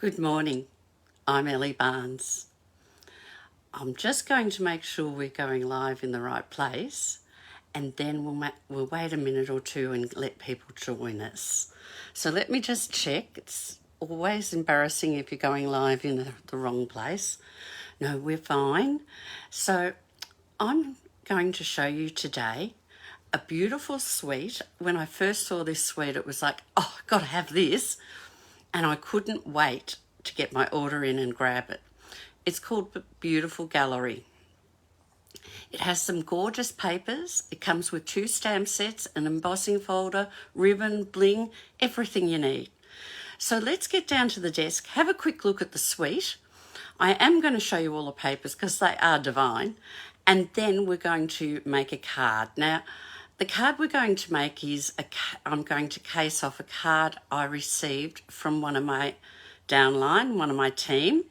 Good morning, I'm Ellie Barnes. I'm just going to make sure we're going live in the right place, and then we'll wait a minute or two and let people join us. So let me just check. It's always embarrassing if you're going live in the wrong place. No, we're fine. So I'm going to show you today a beautiful suite. When I first saw this suite, it was like, oh, I've got to have this. And I couldn't wait to get my order in and grab it. It's called Beautiful Gallery. It has some gorgeous papers. It comes with 2 stamp sets, an embossing folder, ribbon, bling, everything you need. So let's get down to the desk, have a quick look at the suite. I am going to show you all the papers because they are divine. And then we're going to make a card. Now, the card we're going to make is, I'm going to case off a card I received from one of my downline, one of my team,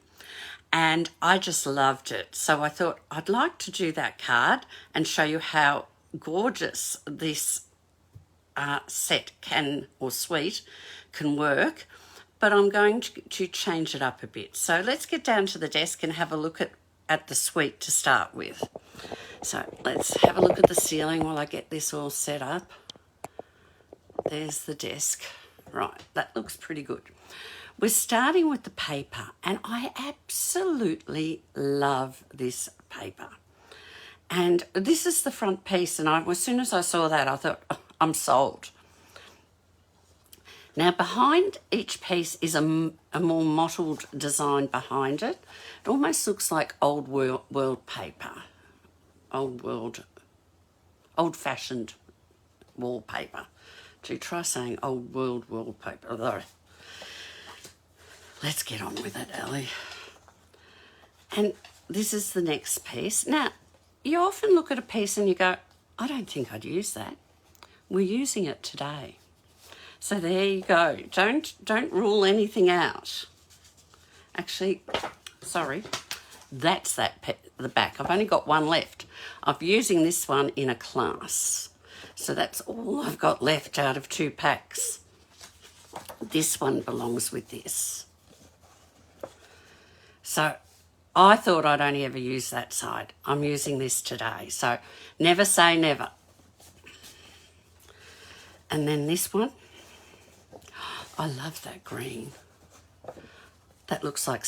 and I just loved it. So I thought I'd like to do that card and show you how gorgeous this set or suite can work, but I'm going to change it up a bit. So let's get down to the desk and have a look at the suite to start with. So let's have a look at the ceiling while I get this all set up. There's the desk. Right, that looks pretty good. We're starting with the paper, and I absolutely love this paper. And this is the front piece, and as soon as I saw that, I thought, oh, I'm sold. Now, behind each piece is a more mottled design behind it. It almost looks like world paper. Old-fashioned wallpaper. To try saying old world wallpaper. Although, let's get on with it, Ellie. And this is the next piece. Now, you often look at a piece and you go, I don't think I'd use that. We're using it today. So there you go. Don't rule anything out. Actually, sorry. That's the back. I've only got one left. I'm using this one in a class. So that's all I've got left out of 2 packs. This one belongs with this. So I thought I'd only ever use that side. I'm using this today. So never say never. And then this one. I love that green. That looks like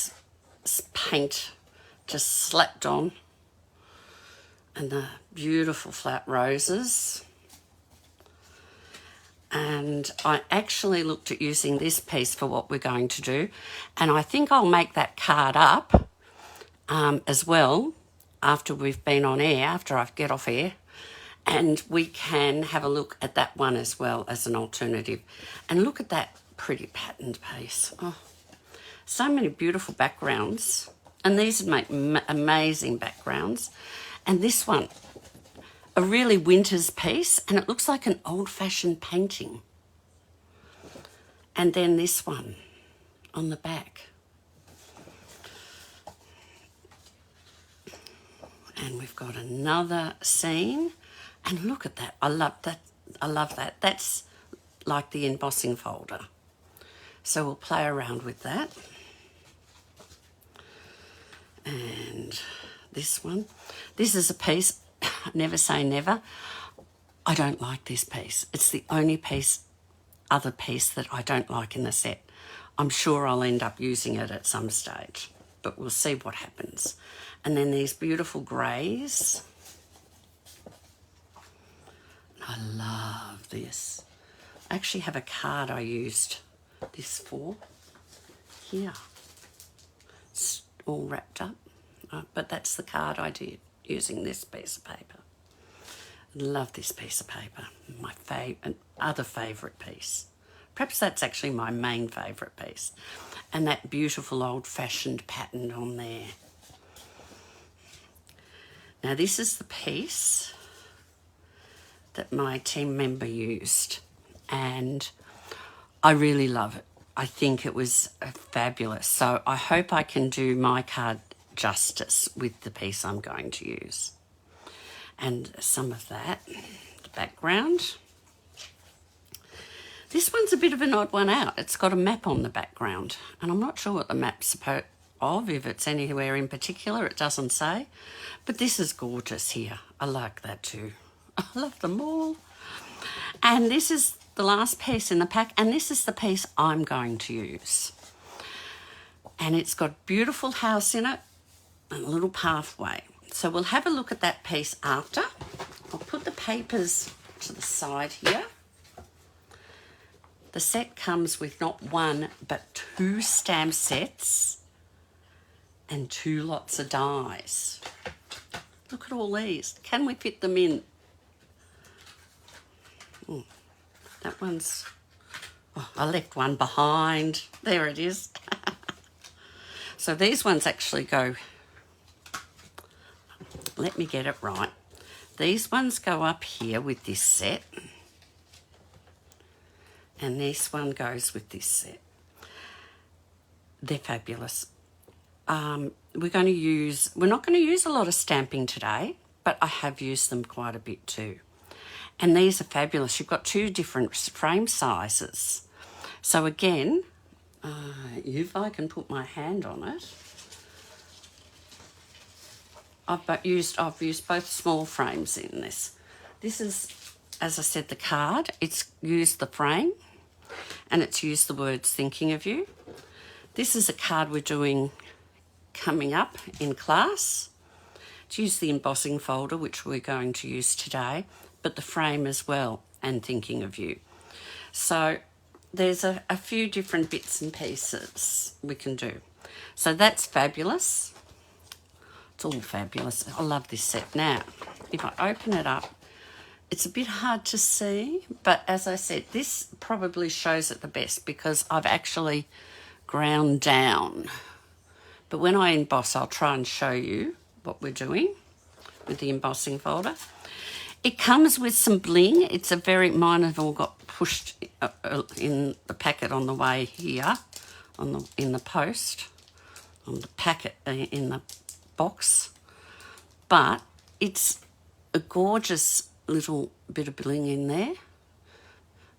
paint just slapped on, and the beautiful flat roses. And I actually looked at using this piece for what we're going to do, and I think I'll make that card up as well after we've been on air, after I get off air, and we can have a look at that one as well as an alternative. And look at that pretty patterned piece. Oh, so many beautiful backgrounds. And these would make amazing backgrounds. And this one, a really winter's piece, and it looks like an old-fashioned painting. And then this one on the back. And we've got another scene. And look at that. I love that. I love that. That's like the embossing folder. So we'll play around with that. And this one. This is a piece, never say never. I don't like this piece. It's the only other piece that I don't like in the set. I'm sure I'll end up using it at some stage, but we'll see what happens. And then these beautiful greys. I love this. I actually have a card I used this for here. It's all wrapped up, but that's the card I did using this piece of paper. Love this piece of paper. My other favourite piece. Perhaps that's actually my main favourite piece. And that beautiful old-fashioned pattern on there. Now this is the piece that my team member used, and I really love it. I think it was fabulous. So I hope I can do my card justice with the piece I'm going to use. And some of that, the background. This one's a bit of an odd one out. It's got a map on the background, and I'm not sure what the map's of, if it's anywhere in particular, it doesn't say. But this is gorgeous here. I like that too. I love them all. And this is the last piece in the pack, and this is the piece I'm going to use. And it's got beautiful house in it and a little pathway. So we'll have a look at that piece after. I'll put the papers to the side here. The set comes with not one but 2 stamp sets and 2 lots of dies. Look at all these. Can we fit them in? That one's... Oh, I left one behind. There it is. So these ones actually go... Let me get it right. These ones go up here with this set. And this one goes with this set. They're fabulous. We're not going to use a lot of stamping today, but I have used them quite a bit too. And these are fabulous. You've got 2 different frame sizes. So again, if I can put my hand on it, I've used both small frames in this. This is, as I said, the card. It's used the frame and it's used the words thinking of you. This is a card we're doing coming up in class. It's used the embossing folder, which we're going to use today, but the frame as well, and thinking of you. So there's a few different bits and pieces we can do. So that's fabulous. It's all fabulous. I love this set. Now, if I open it up, it's a bit hard to see, but as I said, this probably shows it the best because I've actually ground down. But when I emboss, I'll try and show you what we're doing with the embossing folder. It comes with some bling. It's a mine have all got pushed in the packet on the way here, in the post, on the packet in the box. But it's a gorgeous little bit of bling in there.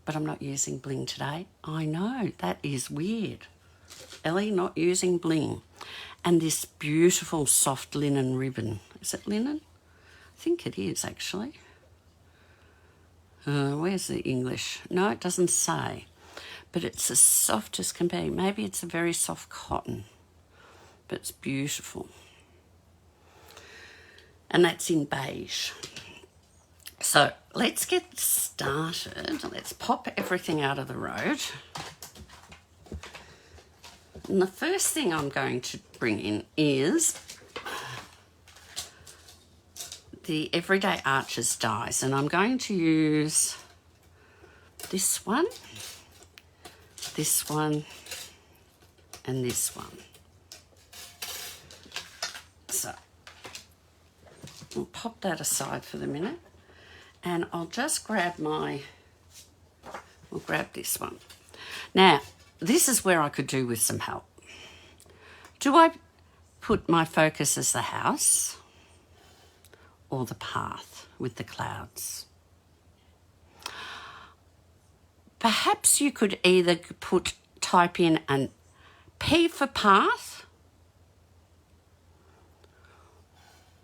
But I'm not using bling today. I know, that is weird. Ellie not using bling. And this beautiful soft linen ribbon. Is it linen? I think it is actually. Where's the English? No, it doesn't say. But it's as soft as can be. Maybe it's a very soft cotton. But it's beautiful. And that's in beige. So let's get started. Let's pop everything out of the road. And the first thing I'm going to bring in is the Everyday Arches dies, and I'm going to use this one, and this one. So I'll pop that aside for the minute, and I'll just grab we'll grab this one. Now, this is where I could do with some help. Do I put my focus as the house or the path with the clouds? Perhaps you could either type in an P for path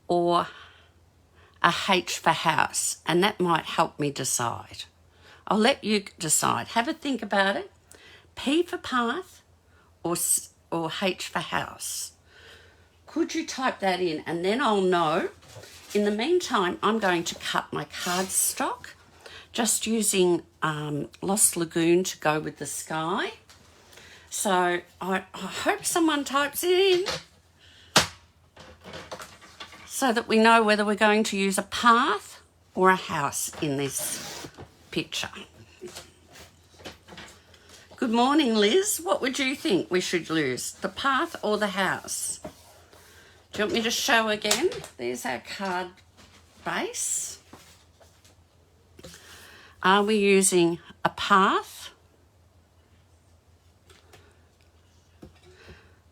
or a H for house, and that might help me decide. I'll let you decide. Have a think about it. P for path or H for house. Could you type that in, and then I'll know. In the meantime, I'm going to cut my cardstock, just using Lost Lagoon to go with the sky. So I hope someone types it in so that we know whether we're going to use a path or a house in this picture. Good morning, Liz. What would you think we should use, the path or the house? Do you want me to show again? There's our card base. Are we using a path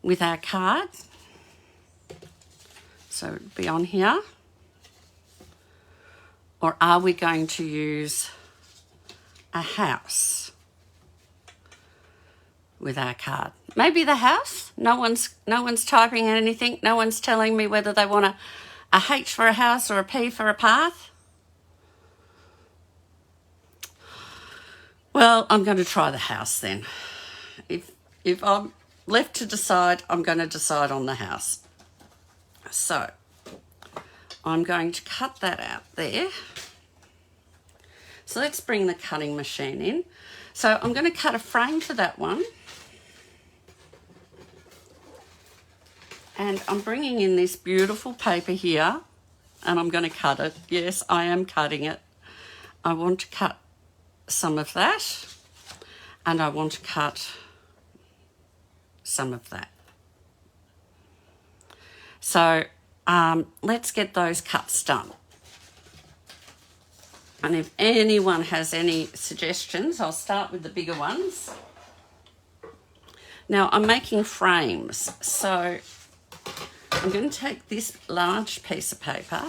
with our card? So it'd be on here. Or are we going to use a house? with our card. Maybe the house. No one's typing anything. No one's telling me whether they want a H for a house or a P for a path. Well, I'm going to try the house then. If I'm left to decide, I'm going to decide on the house. So I'm going to cut that out there. So let's bring the cutting machine in. So I'm going to cut a frame for that one. And I'm bringing in this beautiful paper here, and I'm going to cut it. Yes, I am cutting it. I want to cut some of that, and I want to cut some of that. So let's get those cuts done. And if anyone has any suggestions, I'll start with the bigger ones. Now I'm making frames, so I'm going to take this large piece of paper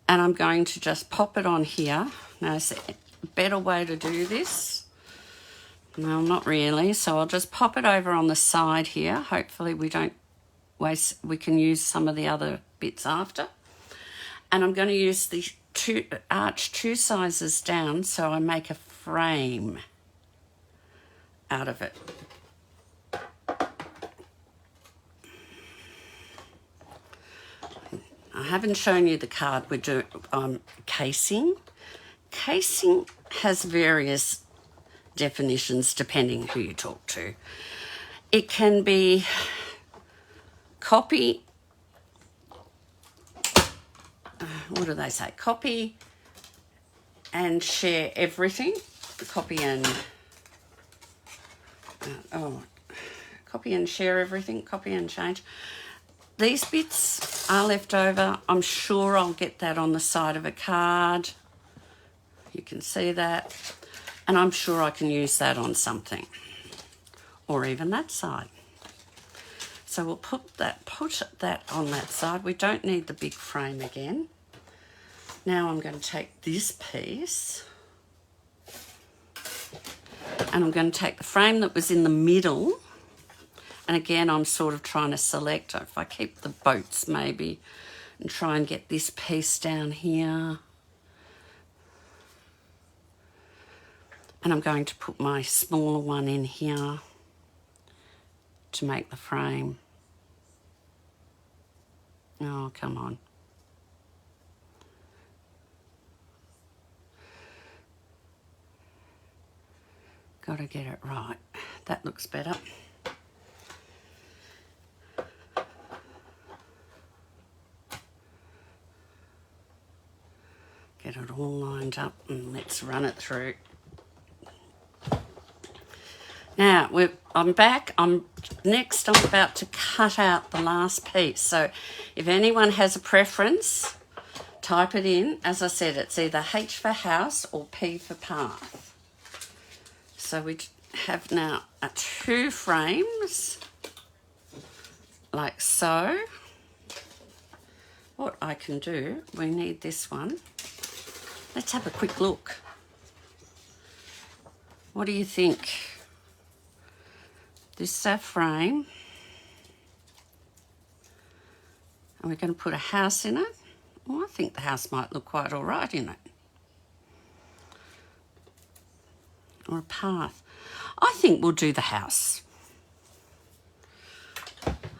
and I'm going to just pop it on here. Now, is there a better way to do this? No, not really. So I'll just pop it over on the side here. Hopefully we don't waste, we can use some of the other bits after. And I'm going to use the arch two sizes down so I make a frame out of it. I haven't shown you the card we're doing casing. Casing has various definitions depending who you talk to. It can be copy, what do they say? Copy and share everything. Copy and copy and share everything. Copy and change. These bits are left over. I'm sure I'll get that on the side of a card. You can see that. And I'm sure I can use that on something. Or even that side. So we'll put that on that side. We don't need the big frame again. Now I'm going to take this piece. And I'm going to take the frame that was in the middle. And again, I'm sort of trying to select, if I keep the boats maybe, and try and get this piece down here. And I'm going to put my smaller one in here to make the frame. Oh, come on. Got to get it right. That looks better. Get it all lined up and let's run it through. Now, I'm back. Next I'm about to cut out the last piece. So if anyone has a preference, type it in. As I said, it's either H for house or P for path. So we have now 2 frames, like so. What I can do, we need this one. Let's have a quick look. What do you think? This is our frame. And we're going to put a house in it. Well, I think the house might look quite all right in it. Or a path. I think we'll do the house.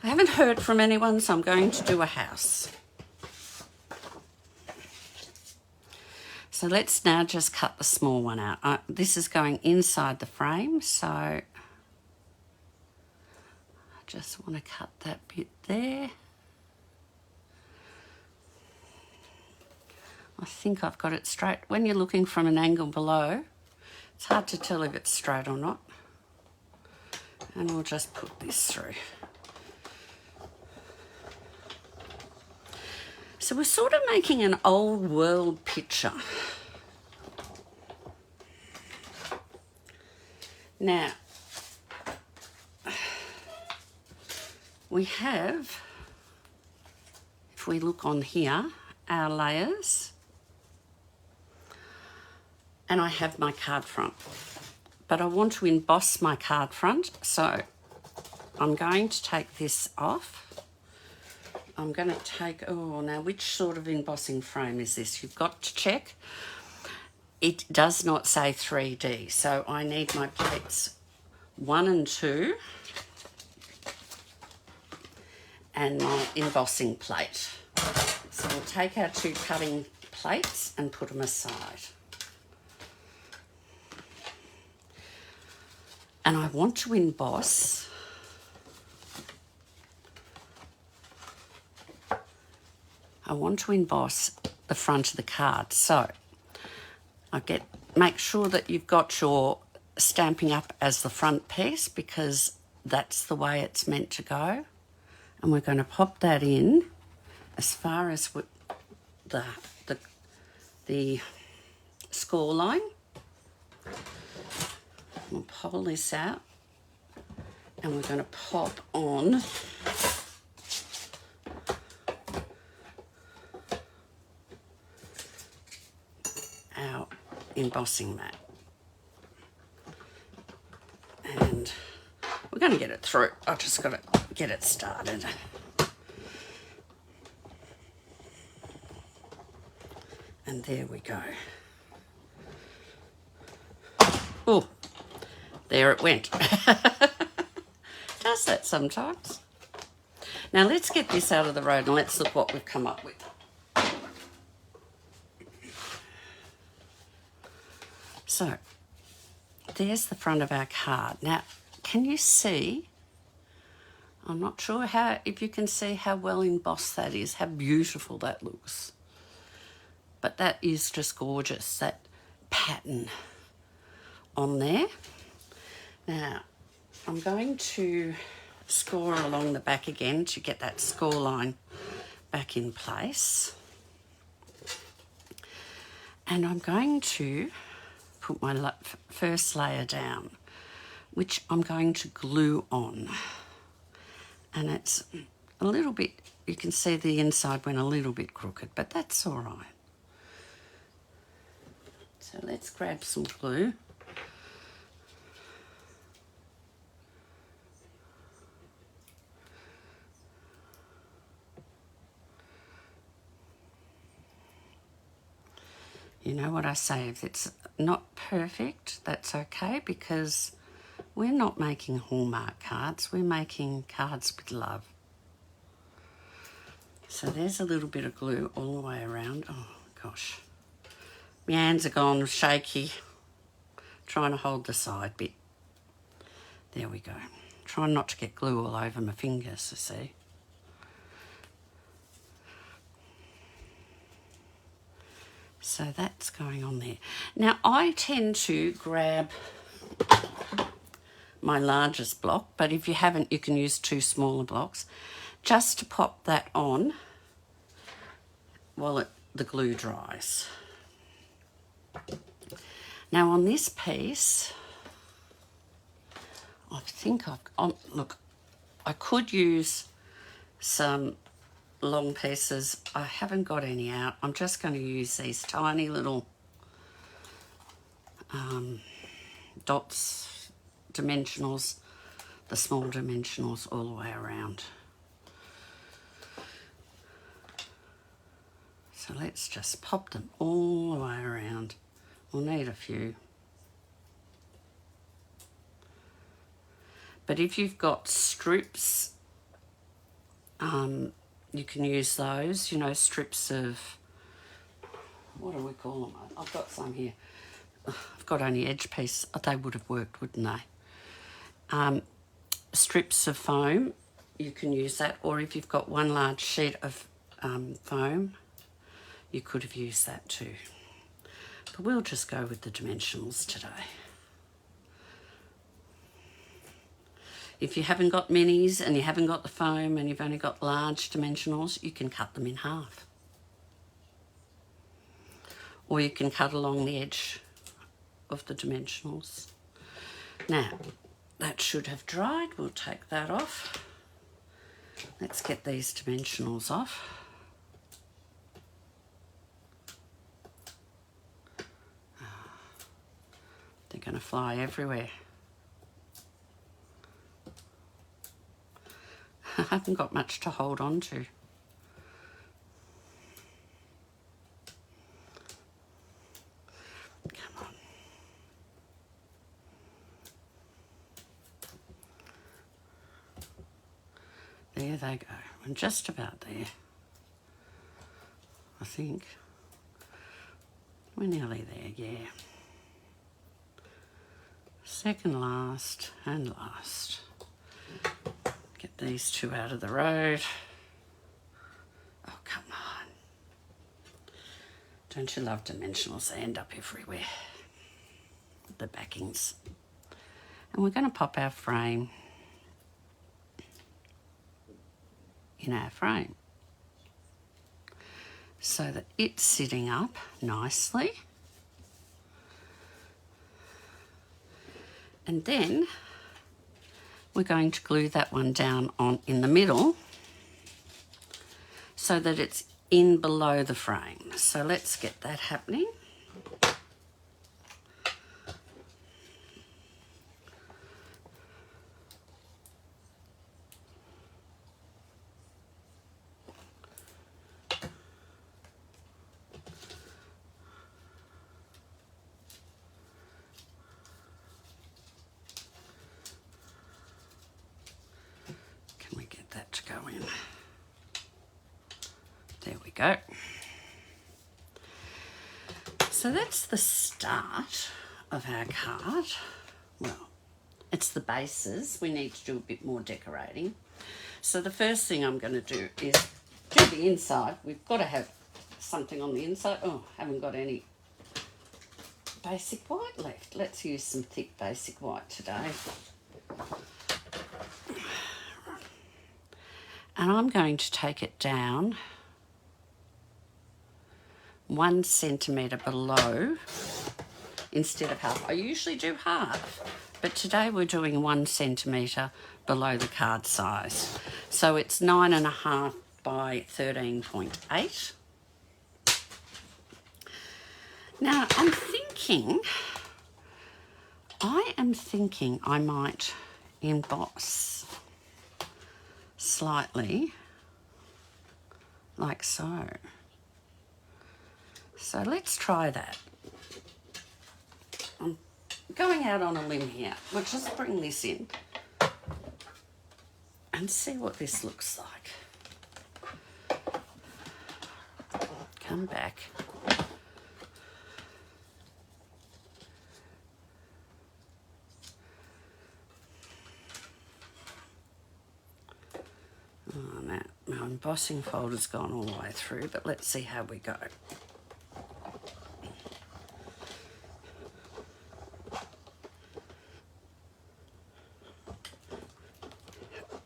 I haven't heard from anyone, so I'm going to do a house. So let's now just cut the small one out. This is going inside the frame, so I just want to cut that bit there. I think I've got it straight. When you're looking from an angle below, it's hard to tell if it's straight or not. And we'll just put this through. So we're sort of making an old world picture. Now, we have, if we look on here, our layers. and I have my card front. But I want to emboss my card front, so I'm going to take this off. I'm going to take, oh, now which sort of embossing frame is this? You've got to check. It does not say 3D, so I need my plates 1 and 2 and my embossing plate. So we'll take our 2 cutting plates and put them aside. And I want to emboss the front of the card. So make sure that you've got your Stampin' Up as the front piece, because that's the way it's meant to go. And we're going to pop that in as far as the score line. We'll pull this out and we're going to pop on our embossing mat. And we're going to get it through. I've just got to get it started. And there we go. Oh, there it went. Does that sometimes. Now let's get this out of the road and let's look what we've come up with. So, there's the front of our card. Now, can you see? I'm not sure if you can see how well embossed that is, how beautiful that looks. But that is just gorgeous, that pattern on there. Now, I'm going to score along the back again to get that score line back in place. And I'm going to put my first layer down, which I'm going to glue on. And it's a little bit, you can see the inside went a little bit crooked, but that's all right. So let's grab some glue. You know what I say, if it's not perfect, that's okay, because we're not making Hallmark cards, we're making cards with love. So there's a little bit of glue all the way around. Oh gosh, my hands are gone shaky, trying to hold the side bit. There we go. Trying not to get glue all over my fingers, you see. So that's going on there. Now I tend to grab my largest block, but if you haven't, you can use 2 smaller blocks, just to pop that on while the glue dries. Now on this piece, I think look, I could use some long pieces. I haven't got any out. I'm just going to use these tiny little dots, dimensionals, the small dimensionals all the way around. So let's just pop them all the way around. We'll need a few. But if you've got strips, you can use those, you know, strips of, what do we call them? I've got some here. I've got only edge piece. They would have worked, wouldn't they? Strips of foam, you can use that. Or if you've got one large sheet of foam, you could have used that too. But we'll just go with the dimensionals today. If you haven't got minis and you haven't got the foam and you've only got large dimensionals, you can cut them in half. Or you can cut along the edge of the dimensionals. Now, that should have dried. We'll take that off. Let's get these dimensionals off. They're going to fly everywhere. I haven't got much to hold on to. Come on. There they go. I'm just about there. I think. We're nearly there, yeah. Second last and last. Get these two out of the road. Oh, come on. Don't you love dimensionals? They end up everywhere. The backings. And we're going to pop our frame in our frame so that it's sitting up nicely. And then we're going to glue that one down on in the middle so that it's in below the frame. So let's get that happening. That to go in. There we go. So that's the start of our card. Well, it's the bases. We need to do a bit more decorating. So the first thing I'm going to do is do the inside. We've got to have something on the inside. Oh, haven't got any basic white left. Let's use some thick basic white today. And I'm going to take it down 1 centimetre below instead of half. I usually do half, but today we're doing 1 centimetre below the card size. So it's 9.5 by 13.8. Now I am thinking I might emboss slightly like so. So let's try that. I'm going out on a limb here. We'll just bring this in and see what this looks like. Come back. Oh, no, my embossing folder's gone all the way through, but let's see how we go.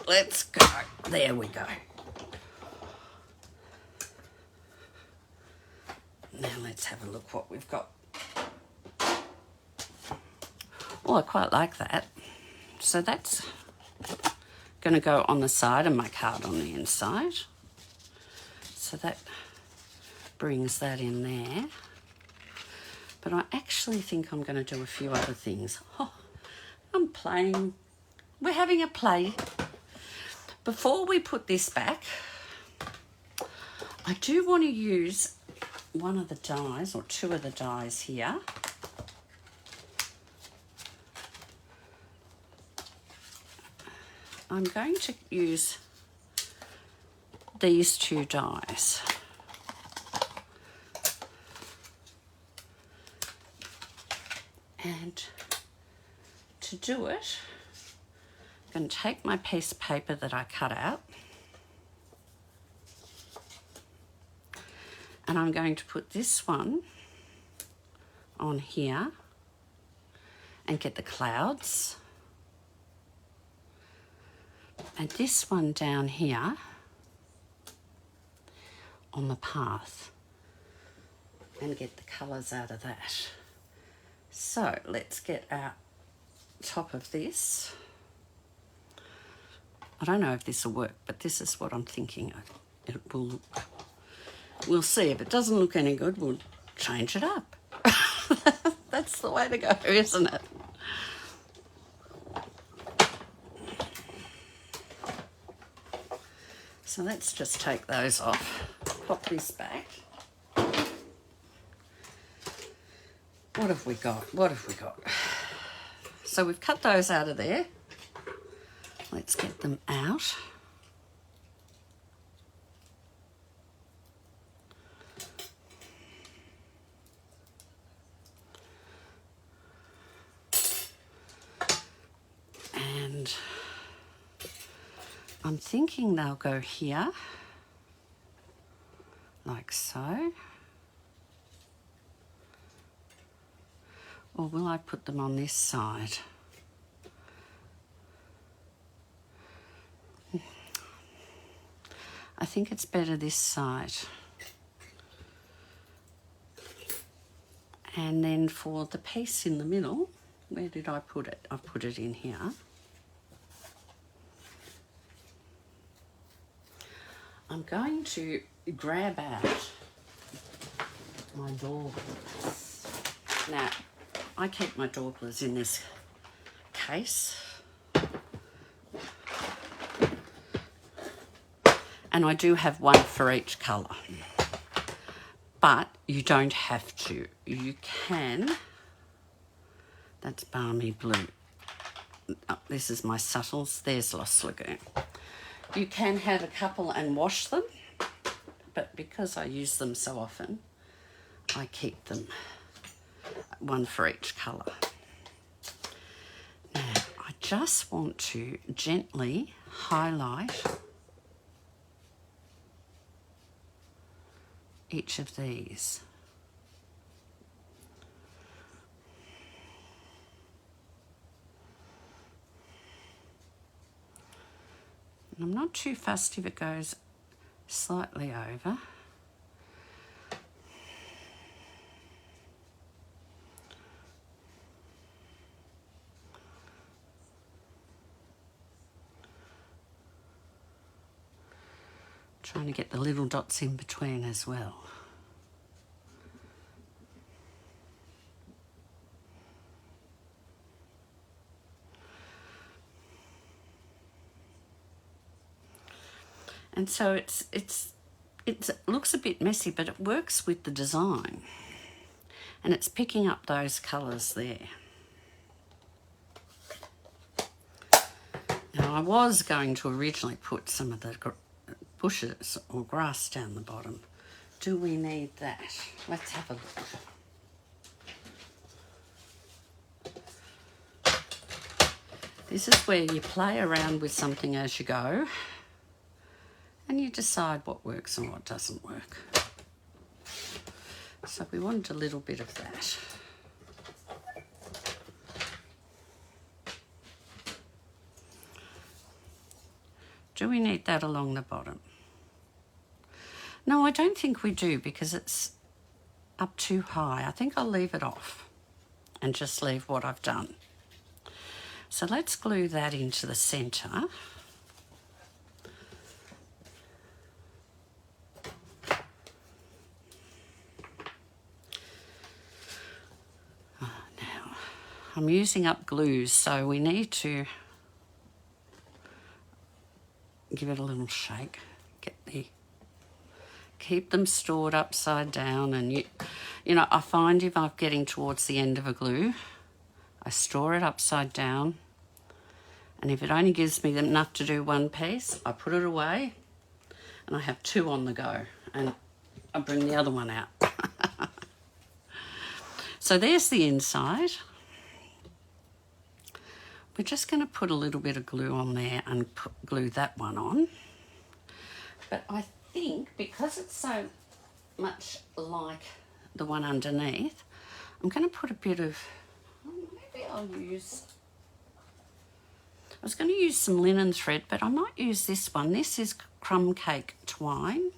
Let's go. There we go. Now let's have a look what we've got. Oh, I quite like that. So that's going to go on the side and my card on the inside. So that brings that in there. But I actually think I'm going to do a few other things. Oh, I'm playing. We're having a play. Before we put this back, I do want to use one of the dies or two of the dies here. I'm going to use these two dies. And to do it, I'm going to take my piece of paper that I cut out and I'm going to put this one on here and get the clouds. And this one down here on the path and get the colours out of that. So let's get our top of this. I don't know if this will work, but this is what I'm thinking it will look. We'll see. If it doesn't look any good, we'll change it up. That's the way to go, isn't it? So let's just take those off. Pop this back. What have we got? What have we got? So we've cut those out of there. Let's get them out. And I'm thinking they'll go here, like so. Or will I put them on this side? I think it's better this side. And then for the piece in the middle, where did I put it? I've put it in here. I'm going to grab out my dawglers. Now, I keep my dawglers in this case. And I do have one for each colour. But you don't have to. You can. That's Balmy Blue. Oh, this is my subtles. There's Lost Lagoon. You can have a couple and wash them. But because I use them so often, I keep them. One for each colour. Now, I just want to gently highlight each of these. And I'm not too fussed if it goes slightly over. Trying to get the little dots in between as well. And so it looks a bit messy, but it works with the design. And it's picking up those colours there. Now I was going to originally put some of the bushes or grass down the bottom. Do we need that? Let's have a look. This is where you play around with something as you go and you decide what works and what doesn't work. So we want a little bit of that. Do we need that along the bottom? No, I don't think we do because it's up too high. I think I'll leave it off and just leave what I've done. So let's glue that into the centre. Now, I'm using up glues, so we need to give it a little shake. Keep them stored upside down, and you know, I find if I'm getting towards the end of a glue, I store it upside down, and if it only gives me enough to do one piece, I put it away, and I have two on the go, and I bring the other one out. So there's the inside. We're just going to put a little bit of glue on there and glue that one on. But I think because it's so much like the one underneath, I'm going to put a bit of, maybe I'll use, I was going to use some linen thread, but I might use this one. This is crumb cake twine.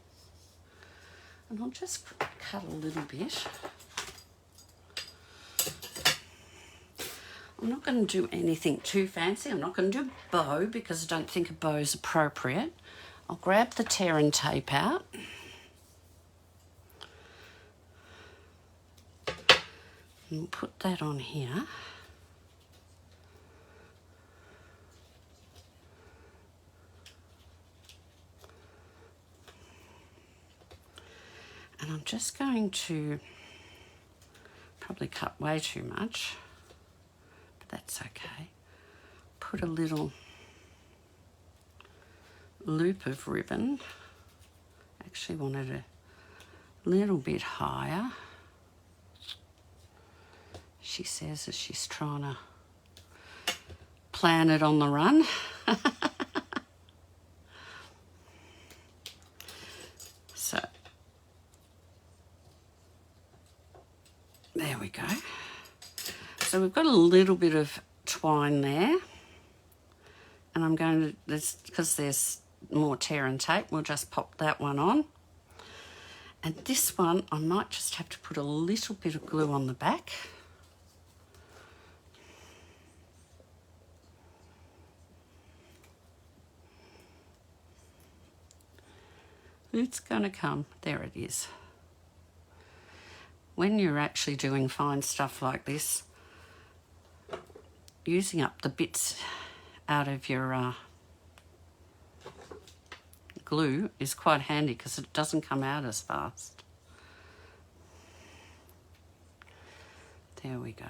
And I'll just cut a little bit. I'm not going to do anything too fancy. I'm not going to do a bow because I don't think a bow is appropriate. I'll grab the tear and tape out. And we'll put that on here. And I'm just going to probably cut way too much, but that's okay. Put a little loop of ribbon. Actually wanted a little bit higher. She says as she's trying to plan it on the run. So there we go. So we've got a little bit of twine there, and I'm going to, because there's more tear and tape, we'll just pop that one on. And this one, I might just have to put a little bit of glue on the back. It's going to come. There it is. When you're actually doing fine stuff like this, using up the bits out of your glue is quite handy because it doesn't come out as fast. There we go.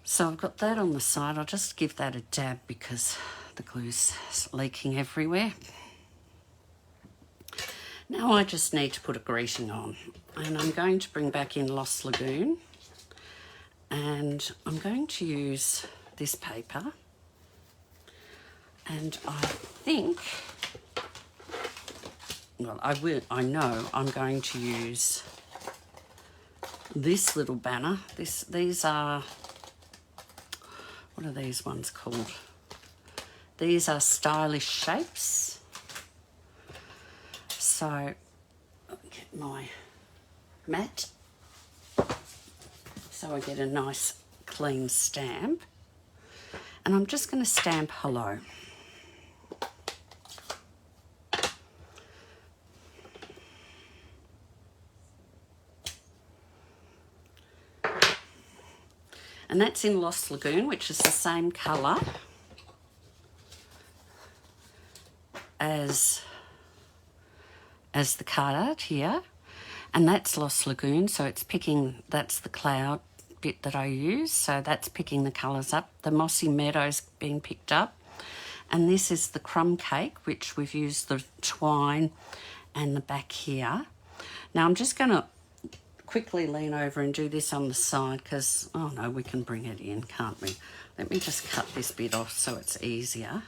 So I've got that on the side. I'll just give that a dab because the glue's leaking everywhere. Now I just need to put a greeting on, and I'm going to bring back in Lost Lagoon, and I'm going to use this paper, and I think, well, I know I'm going to use this little banner. These are, what are these ones called? These are stylish shapes. So I'll get my mat so I get a nice clean stamp, and I'm just going to stamp hello. And that's in Lost Lagoon, which is the same colour as the card here, and that's Lost Lagoon, so it's picking, that's the cloud bit that I use, so that's picking the colours up. The Mossy Meadows being picked up, and this is the Crumb Cake, which we've used the twine and the back here. Now I'm just going to quickly lean over and do this on the side because, oh no, we can bring it in, can't we? Let me just cut this bit off so it's easier.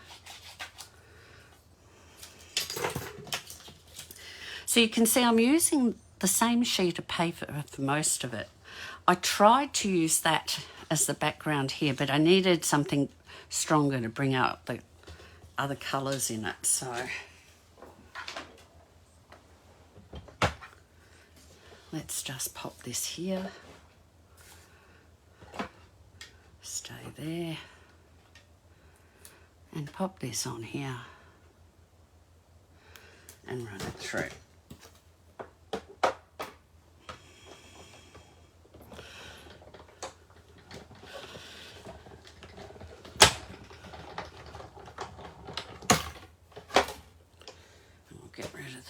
So you can see I'm using the same sheet of paper for most of it. I tried to use that as the background here, but I needed something stronger to bring out the other colours in it. So let's just pop this here. Stay there. And pop this on here. And run it through.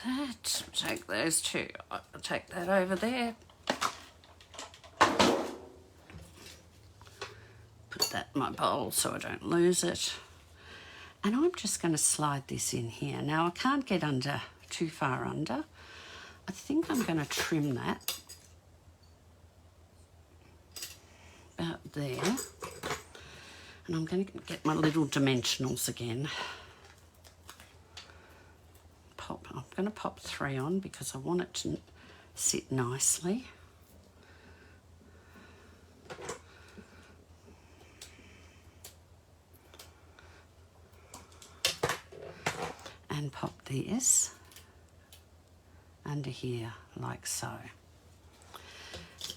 That, take those two, I'll take that over there, put that in my bowl so I don't lose it, and I'm just going to slide this in here. Now I can't get under too far under. I think I'm going to trim that about there, and I'm going to get my little dimensionals again. I'm going to pop 3 on because I want it to sit nicely. And pop this under here like so.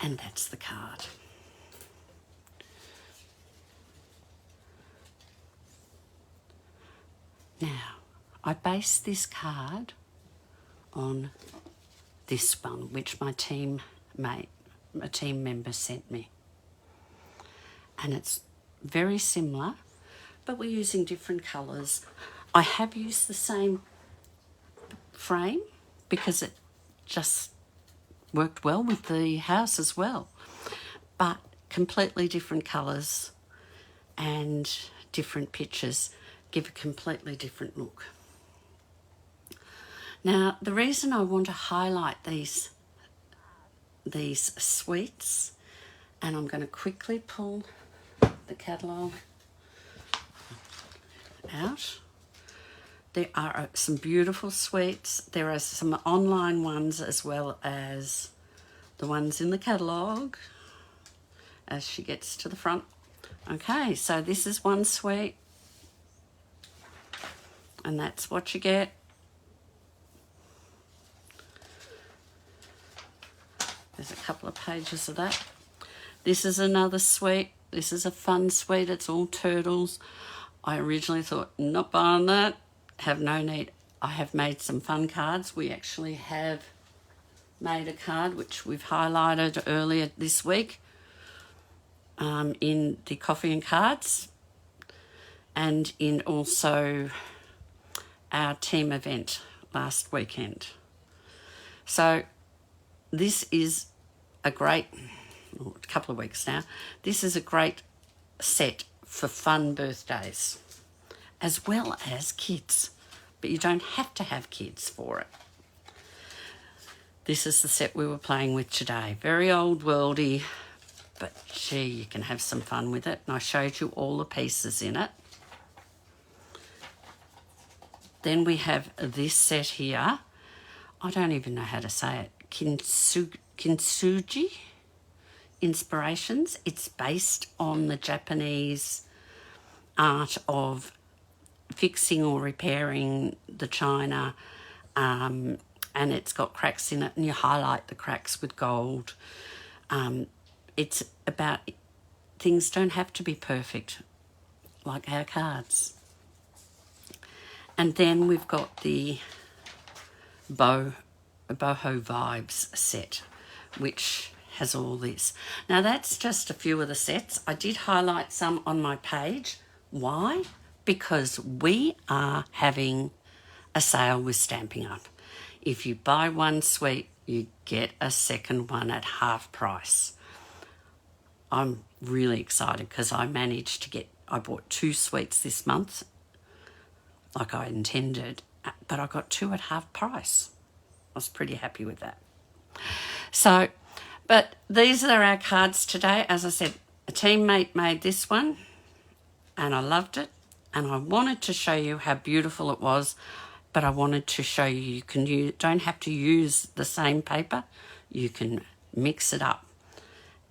And that's the card. Now, I based this card on this one, which my team a team member sent me. And it's very similar, but we're using different colours. I have used the same frame because it just worked well with the house as well. But completely different colours and different pictures give a completely different look. Now, the reason I want to highlight these suites, and I'm going to quickly pull the catalogue out. There are some beautiful suites. There are some online ones as well as the ones in the catalogue as she gets to the front. Okay, so this is one suite, and that's what you get. There's a couple of pages of that. This is another suite. This is a fun suite. It's all turtles. I originally thought, not buying that. Have no need. I have made some fun cards. We actually have made a card which we've highlighted earlier this week in the coffee and cards, and in also our team event last weekend. So this is a great, a couple of weeks now, this is a great set for fun birthdays as well as kids, but you don't have to have kids for it. This is the set we were playing with today. Very old worldy, but gee, you can have some fun with it. And I showed you all the pieces in it. Then we have this set here. I don't even know how to say it. Kintsugi Inspirations. It's based on the Japanese art of fixing or repairing the china, and it's got cracks in it, and you highlight the cracks with gold. It's about things don't have to be perfect, like our cards. And then we've got the boho vibes set, which has all this. Now that's just a few of the sets. I did highlight some on my page. Why? Because we are having a sale with Stampin' Up. If you buy one suite, you get a second one at half price. I'm really excited because I bought 2 suites this month, like I intended, but I got 2 at half price. I was pretty happy with that. So, but these are our cards today. As I said, a teammate made this one and I loved it, and I wanted to show you how beautiful it was, but I wanted to show you don't have to use the same paper. You can mix it up.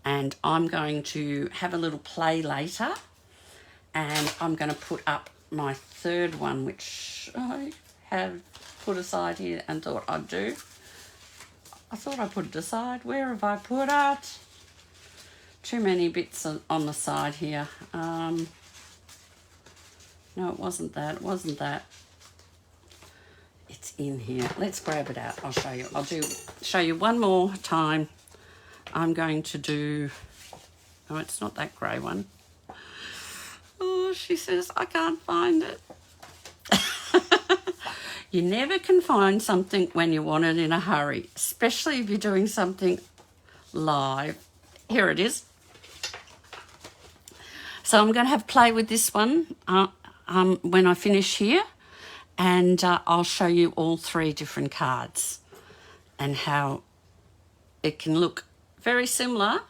And I'm going to have a little play later, and I'm going to put up my third one, which I have put aside here and thought I'd do. I thought I put it aside. Where have I put it? Too many bits on the side here. No, it wasn't that. It wasn't that. It's in here. Let's grab it out. I'll show you. Show you one more time. I'm going to do... Oh, it's not that grey one. Oh, she says, I can't find it. You never can find something when you want it in a hurry, especially if you're doing something live. Here it is. So I'm going to have play with this one when I finish here, and I'll show you all 3 different cards and how it can look very similar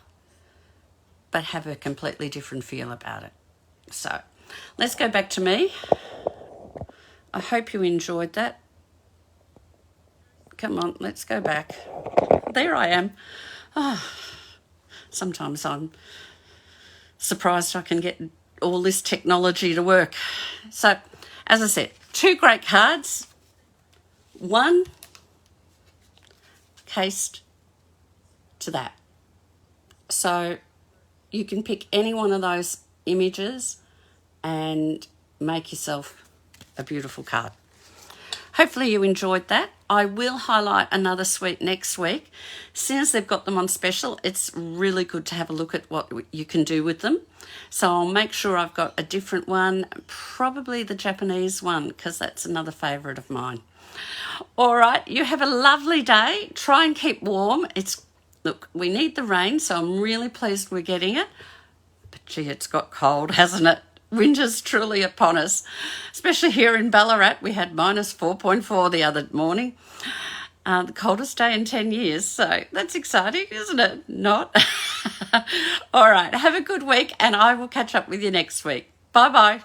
but have a completely different feel about it. So let's go back to me. I hope you enjoyed that. Come on, let's go back. There I am. Oh, sometimes I'm surprised I can get all this technology to work. So, as I said, 2 great cards. One cased to that. So you can pick any one of those images and make yourself a beautiful card. Hopefully you enjoyed that. I will highlight another sweet next week. As soon as they've got them on special, it's really good to have a look at what you can do with them. So I'll make sure I've got a different one, probably the Japanese one, because that's another favourite of mine. All right, you have a lovely day. Try and keep warm. Look, we need the rain, so I'm really pleased we're getting it. But gee, it's got cold, hasn't it? Winter's truly upon us, especially here in Ballarat. We had minus 4.4 the other morning, the coldest day in 10 years. So that's exciting, isn't it? Not? All right, have a good week, and I will catch up with you next week. Bye-bye.